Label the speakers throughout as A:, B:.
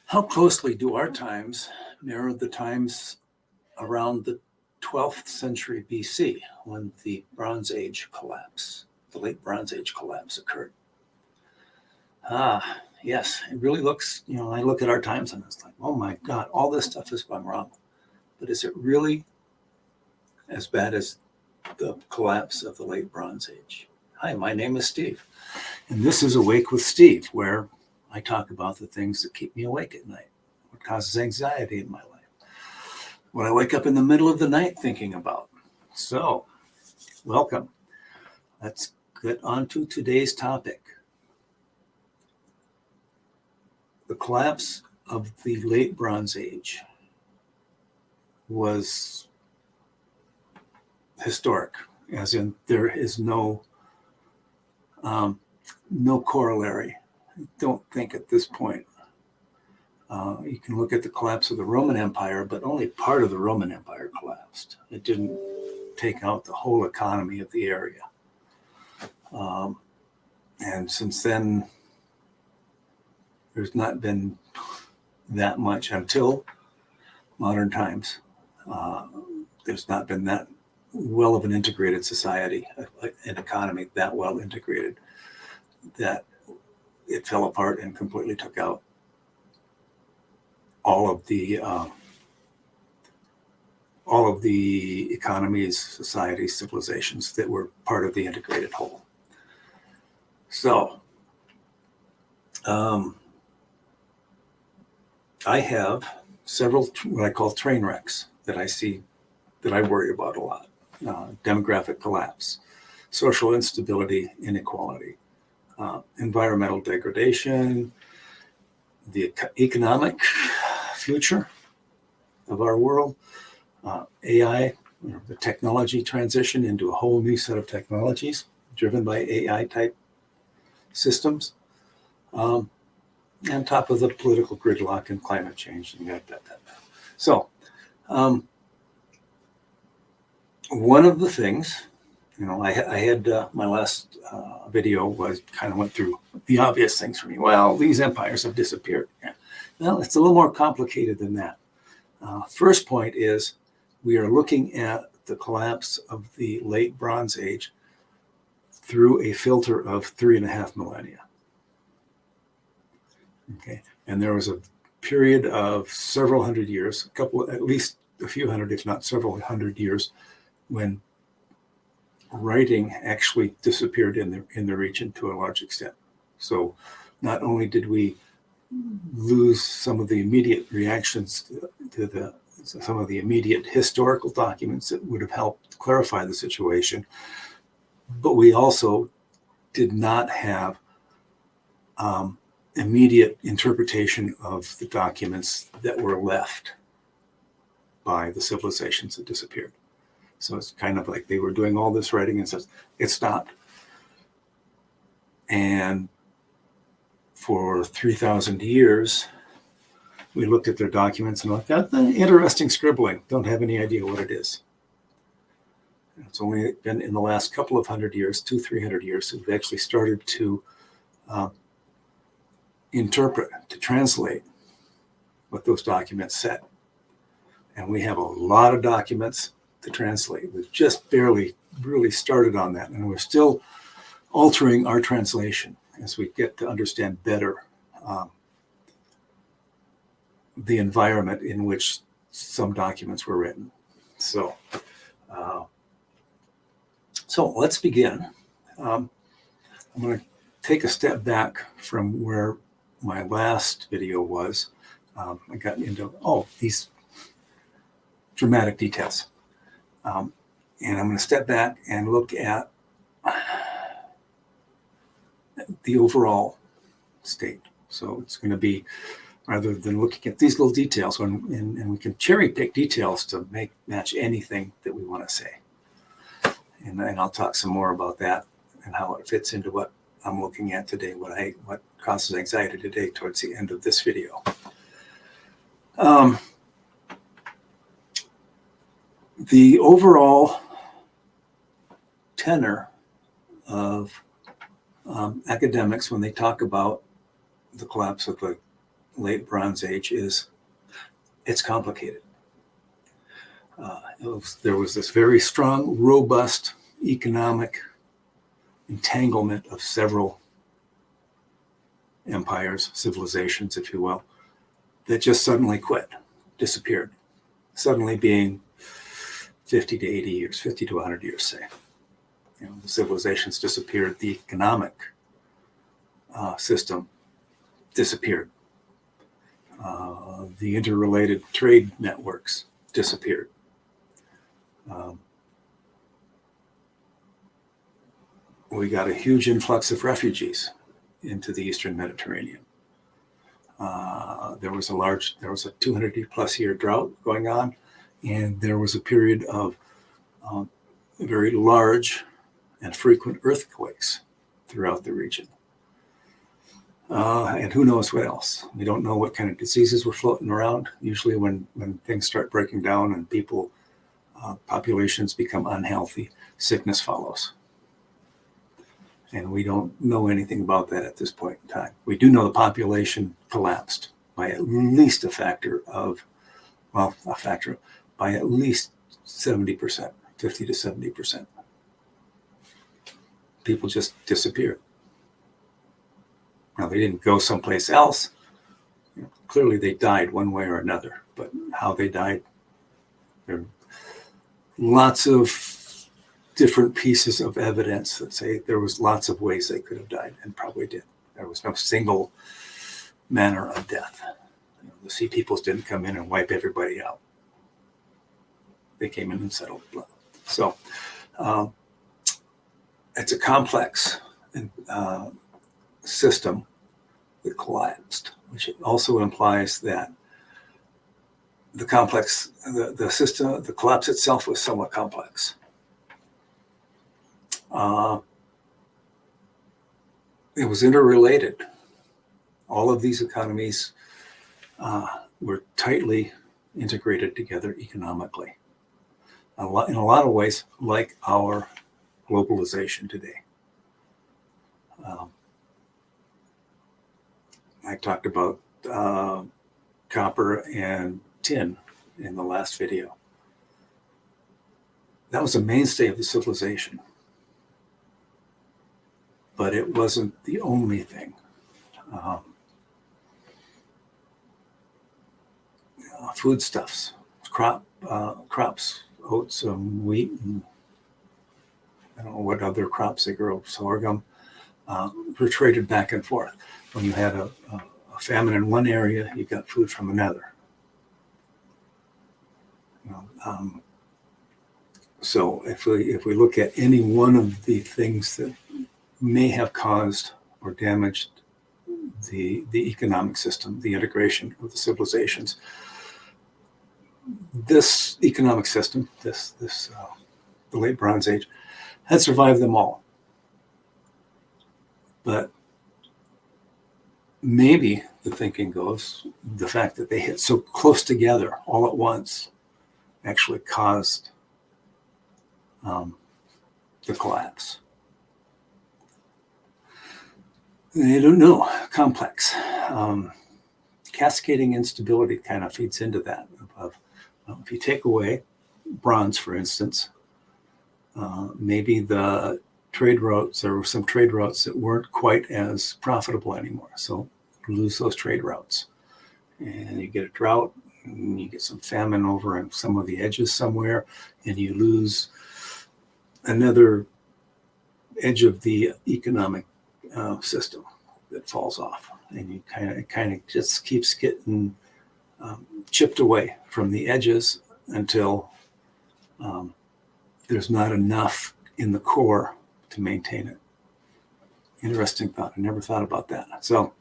A: How closely do our times mirror the times around the 12th century BC when the Bronze Age collapse, the late Bronze Age collapse occurred? Yes, it really looks, I look at our times and it's like, oh my God, all this stuff has gone wrong. But is it really as bad as the collapse of the late Bronze Age? Hi, my name is Steve, and this is Awake with Steve, where I talk about the things that keep me awake at night, what causes anxiety in my life, what I wake up in the middle of the night thinking about. So, welcome. Let's get on to today's topic. The collapse of the late Bronze Age was historic, as in there is no corollary. I don't think at this point. You can look at the collapse of the Roman Empire, but only part of the Roman Empire collapsed. It didn't take out the whole economy of the area. And since then, there's not been that much until modern times. There's not been that well of an integrated society, an economy that well integrated that it fell apart and completely took out all of the economies, societies, civilizations that were part of the integrated whole. So, I have several what I call train wrecks that I see, that I worry about a lot. Demographic collapse, social instability, inequality, environmental degradation, the economic future of our world, AI, the technology transition into a whole new set of technologies driven by AI type systems, on top of the political gridlock and climate change. And So, one of the things, I had my last video went through the obvious things for me. Well, these empires have disappeared. Yeah. Well, it's a little more complicated than that. First point is we are looking at the collapse of the late Bronze Age through a filter of 3.5 millennia. Okay, and there was a period of several hundred years, at least a few hundred, if not several hundred years, when writing actually disappeared in the region to a large extent. So not only did we lose some of the immediate reactions to some of the immediate historical documents that would have helped clarify the situation, but we also did not have immediate interpretation of the documents that were left by the civilizations that disappeared. So it's kind of like they were doing all this writing and says it stopped. And for 3,000 years, we looked at their documents and looked at the interesting scribbling. Don't have any idea what it is. It's only been in the last couple of 100 years, 200-300 years, we've actually started to interpret, to translate what those documents said. And we have a lot of documents to translate. We've just barely really started on that, and we're still altering our translation as we get to understand better the environment in which some documents were written. So let's begin. I'm going to take a step back from where my last video was. I got into these dramatic details. And I'm going to step back and look at the overall state. So it's going to be, rather than looking at these little details, and we can cherry pick details to match anything that we want to say. And I'll talk some more about that and how it fits into what I'm looking at today, what causes anxiety today towards the end of this video. The overall tenor of academics when they talk about the collapse of the late Bronze Age is it's complicated. There was this very strong, robust economic entanglement of several empires, civilizations, if you will, that just suddenly quit, disappeared. Suddenly being 50 to 80 years, 50 to 100 years, say. The civilizations disappeared. The economic system disappeared. The interrelated trade networks disappeared. We got a huge influx of refugees into the Eastern Mediterranean. There was a 200 plus year drought going on, and there was a period of very large and frequent earthquakes throughout the region. And who knows what else? We don't know what kind of diseases were floating around. Usually when things start breaking down and populations become unhealthy, sickness follows. And we don't know anything about that at this point in time. We do know the population collapsed by at least by at least 70%, 50 to 70%. People just disappeared. Now, they didn't go someplace else. Clearly, they died one way or another. But how they died, there are lots of different pieces of evidence that say there was lots of ways they could have died, and probably did. There was no single manner of death. The Sea Peoples didn't come in and wipe everybody out. They came in and settled blood. So it's a complex system that collapsed, which also implies that the collapse itself was somewhat complex. It was interrelated. All of these economies were tightly integrated together economically. In a lot of ways, like our globalization today. I talked about copper and tin in the last video. That was a mainstay of the civilization. But it wasn't the only thing. Foodstuffs, crops, oats, wheat, and I don't know what other crops they grow, sorghum, were traded back and forth. When you had a famine in one area, you got food from another. So if we look at any one of the things that may have caused or damaged the economic system, the integration of the civilizations, this economic system, the late Bronze Age, had survived them all. But maybe the thinking goes, the fact that they hit so close together all at once actually caused the collapse. I don't know, complex. Cascading instability kind of feeds into that. If you take away bronze, for instance, maybe the trade routes, there were some trade routes that weren't quite as profitable anymore. So you lose those trade routes and you get a drought and you get some famine over in some of the edges somewhere, and you lose another edge of the economic system that falls off, and you kind of just keeps getting chipped away from the edges until there's not enough in the core to maintain it. Interesting thought. I never thought about that. So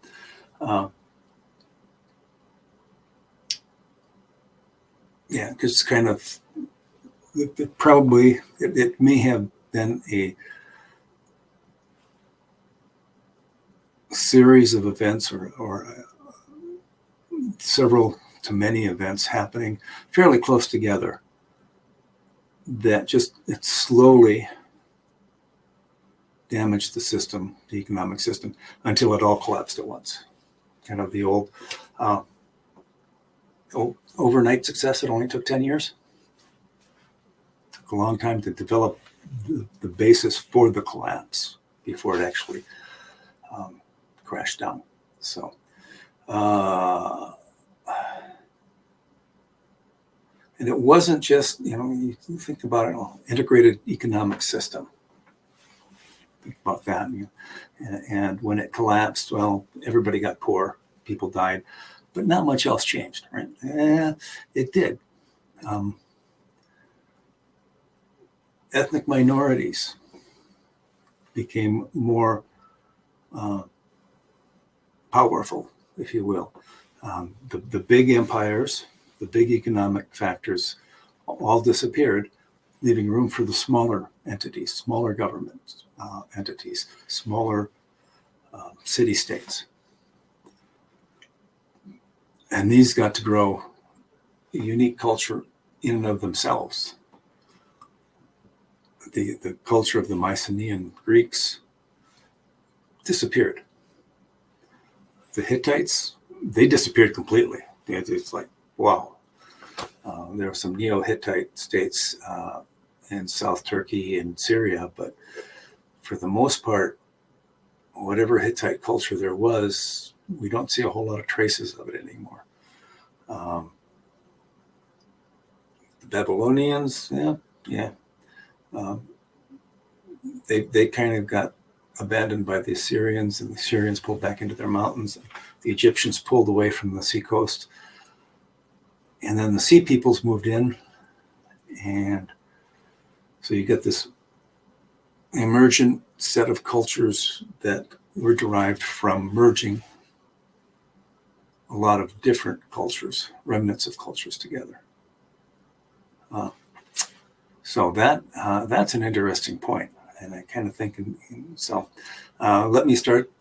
A: yeah, because kind of it may have been a series of events or several to many events happening fairly close together that it slowly damaged the system, the economic system, until it all collapsed at once. kind of the old overnight success. It only took 10 years. It took a long time to develop the basis for the collapse before it actually crashed down. So, and it wasn't just, you think about it, integrated economic system. Think about that. And when it collapsed, well, everybody got poor, people died, but not much else changed, right? It did. Ethnic minorities became more powerful, if you will. The big empires, the big economic factors all disappeared, leaving room for the smaller entities, smaller government entities, smaller city-states. And these got to grow a unique culture in and of themselves. The culture of the Mycenaean Greeks disappeared. The Hittites, they disappeared completely. It's like, wow. There were some Neo-Hittite states in South Turkey and Syria, but for the most part, whatever Hittite culture there was, we don't see a whole lot of traces of it anymore. The Babylonians, yeah. They kind of got abandoned by the Assyrians, and the Assyrians pulled back into their mountains. And the Egyptians pulled away from the seacoast. And then the Sea Peoples moved in. And so you get this emergent set of cultures that were derived from merging a lot of different cultures, remnants of cultures together. So that's an interesting point. And I kind of think, let me start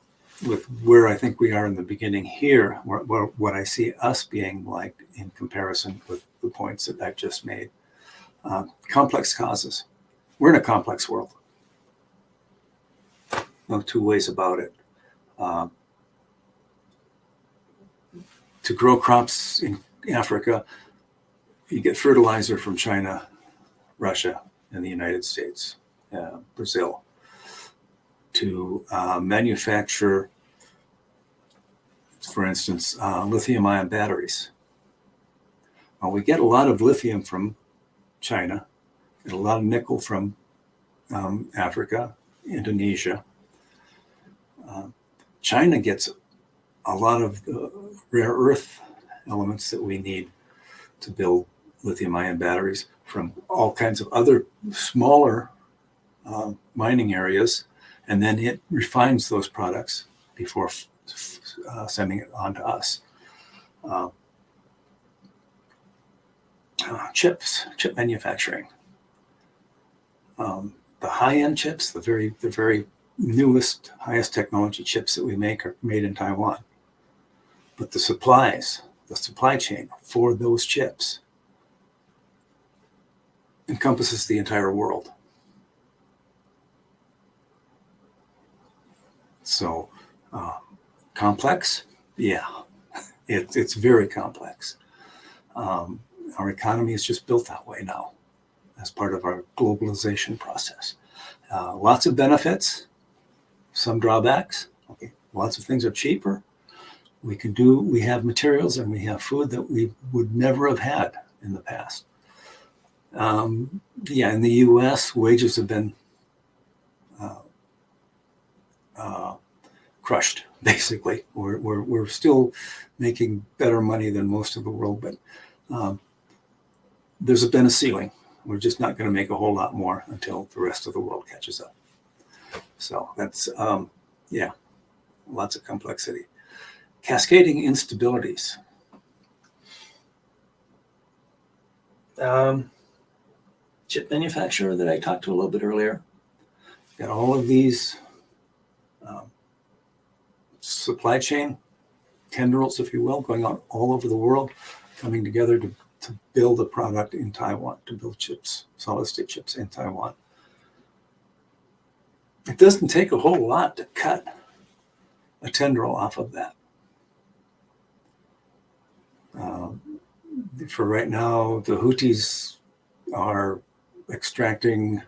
A: with where I think we are in the beginning here, what I see us being like in comparison with the points that I've just made. Complex causes. We're in a complex world. No two ways about it. To grow crops in Africa, you get fertilizer from China, Russia, and the United States, Brazil. To manufacture, for instance, lithium-ion batteries. Well, we get a lot of lithium from China, get a lot of nickel from Africa, Indonesia. China gets a lot of the rare earth elements that we need to build lithium-ion batteries from all kinds of other smaller mining areas, and then it refines those products before sending it on to us. Chip manufacturing. The high-end chips, the very newest, highest technology chips that we make are made in Taiwan. But the supply chain for those chips encompasses the entire world. So complex, yeah, it's very complex. Our economy is just built that way now as part of our globalization process. Lots of benefits, some drawbacks. Okay, lots of things are cheaper. We have materials and we have food that we would never have had in the past. In the U.S., wages have been crushed. Basically, we're still making better money than most of the world, but there's been a ceiling. We're just not going to make a whole lot more until the rest of the world catches up. So that's lots of complexity. Cascading instabilities. Chip manufacturer that I talked to a little bit earlier. Got all of these supply chain tendrils, if you will, going on all over the world, coming together to build a product in Taiwan, to build chips, solid state chips in Taiwan. It doesn't take a whole lot to cut a tendril off of that. For right now, the Houthis are extracting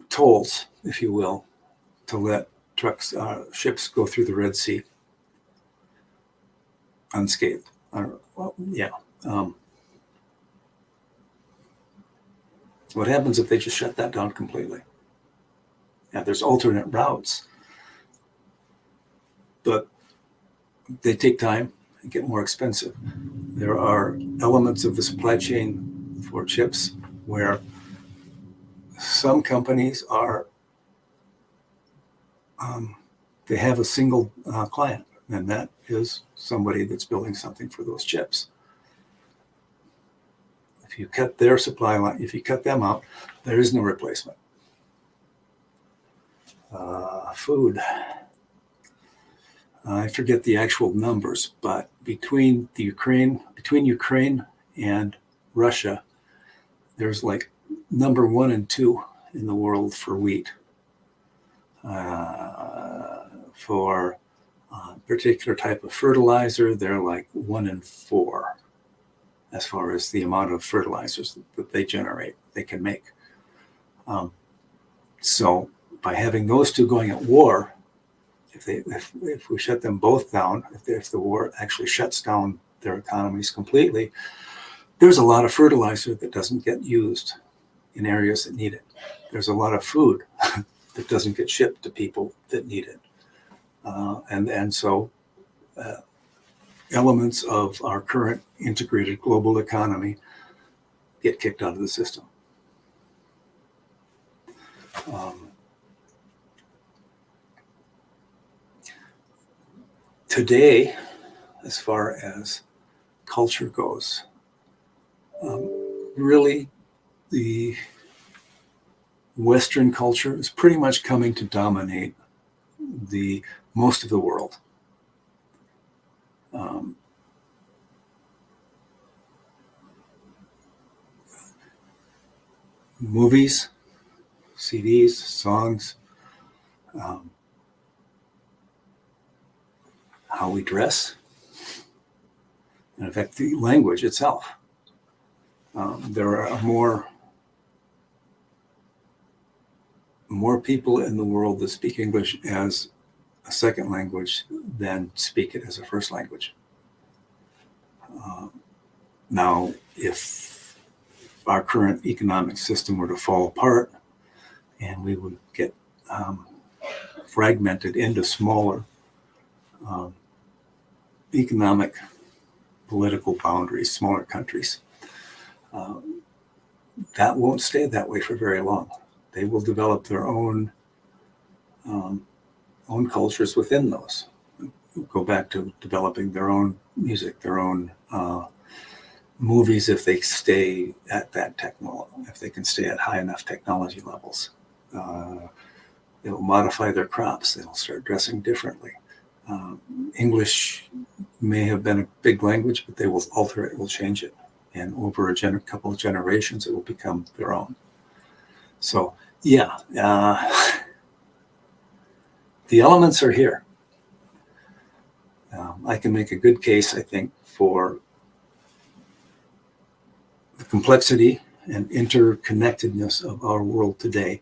A: tolls, if you will, to let ships go through the Red Sea unscathed. What happens if they just shut that down completely? Yeah, there's alternate routes, but they take time and get more expensive. There are elements of the supply chain for chips where some companies are, they have a single client, and that is somebody that's building something for those chips. If you cut their supply line, if you cut them out, there is no replacement. Food. I forget the actual numbers, but between Ukraine and Russia, there's like number 1 and 2 in the world for wheat. For a particular type of fertilizer, they're like 1 and 4 as far as the amount of fertilizers that they generate, they can make. So by having those two going at war, if we shut them both down, if the war actually shuts down their economies completely, there's a lot of fertilizer that doesn't get used in areas that need it. There's a lot of food that doesn't get shipped to people that need it. So elements of our current integrated global economy get kicked out of the system. Today, as far as culture goes, really the Western culture is pretty much coming to dominate most of the world. Movies, CDs, songs, how we dress, and in fact, the language itself. There are more people in the world that speak English as a second language than speak it as a first language. Now, if our current economic system were to fall apart and we would get fragmented into smaller economic, political boundaries, smaller countries, that won't stay that way for very long. They will develop their own cultures within those. Go back to developing their own music, their own movies, if they stay at that technology, if they can stay at high enough technology levels. They'll modify their crops. They'll start dressing differently. English may have been a big language, but they will alter it, will change it. And over a couple of generations, it will become their own. So, yeah, the elements are here. I can make a good case, I think, for the complexity and interconnectedness of our world today,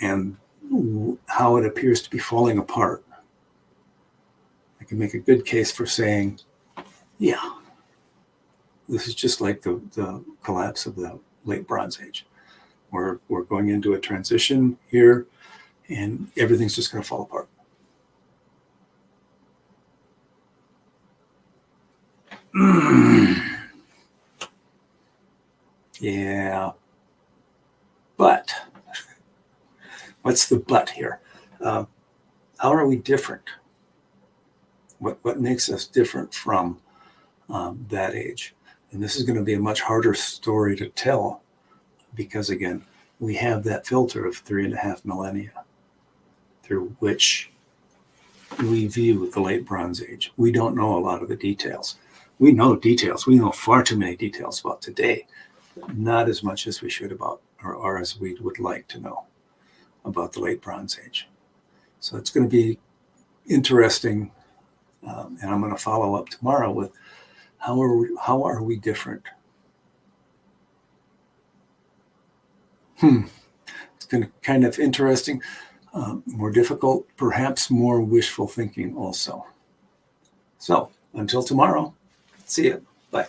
A: and how it appears to be falling apart. I can make a good case for saying, yeah, this is just like the collapse of the late Bronze Age. We're going into a transition here, and everything's just going to fall apart. Yeah, but what's the but here? How are we different? What makes us different from that age? And this is going to be a much harder story to tell because, again, we have that filter of 3.5 millennia through which we view the late Bronze Age. We don't know a lot of the details. We know details. We know far too many details about today, but not as much as we should about, or as we would like to know about the late Bronze Age. So it's going to be interesting And I'm going to follow up tomorrow with how are we different? It's been kind of interesting, more difficult, perhaps more wishful thinking also. So until tomorrow, see you. Bye.